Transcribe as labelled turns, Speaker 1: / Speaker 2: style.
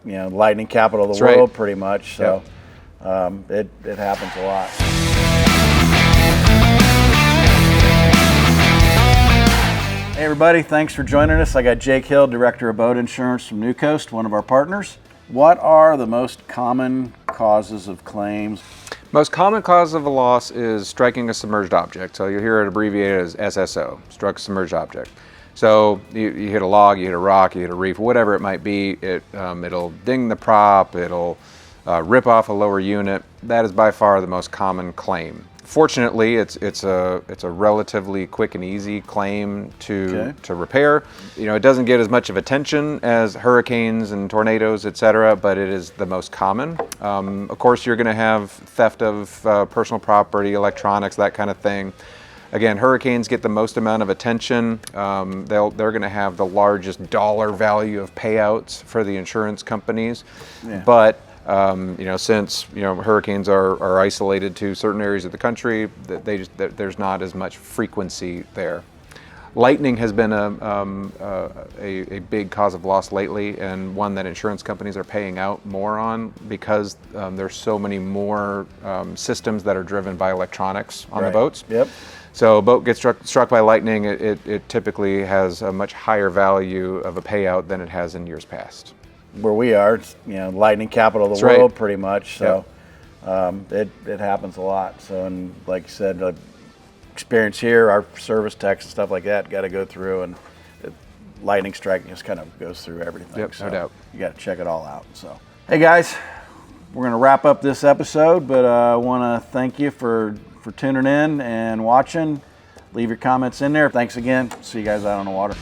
Speaker 1: lightning capital of the
Speaker 2: That's
Speaker 1: world,
Speaker 2: right.
Speaker 1: pretty much. So it happens a lot. Hey everybody, thanks for joining us. I got Jake Hill, Director of Boat Insurance from New Coast, one of our partners. What are the most common causes of claims?
Speaker 2: Most common cause of a loss is striking a submerged object. So you'll hear it abbreviated as SSO, struck a submerged object. So you hit a log, you hit a rock, you hit a reef, whatever it might be, it'll ding the prop, it'll rip off a lower unit. That is by far the most common claim. Fortunately, it's a relatively quick and easy claim to repair. It doesn't get as much of attention as hurricanes and tornadoes, etc., but it is the most common. Of course, you're going to have theft of personal property, electronics, that kind of thing. Again, hurricanes get the most amount of attention. They're going to have the largest dollar value of payouts for the insurance companies, but since hurricanes are isolated to certain areas of the country, there's not as much frequency there. Lightning has been a big cause of loss lately, and one that insurance companies are paying out more on because there's so many more systems that are driven by electronics on the boats.
Speaker 1: Yep.
Speaker 2: So a boat gets struck by lightning, it typically has a much higher value of a payout than it has in years past.
Speaker 1: Where we are, it's, lightning capital of the world, pretty much. So it happens a lot. So, and like you said, experience here, our service techs and stuff like that got to go through, and lightning strike just kind of goes through everything.
Speaker 2: Yep,
Speaker 1: so
Speaker 2: no doubt.
Speaker 1: You got to check it all out. So, hey guys, we're going to wrap up this episode, but I want to thank you for tuning in and watching. Leave your comments in there. Thanks again. See you guys out on the water.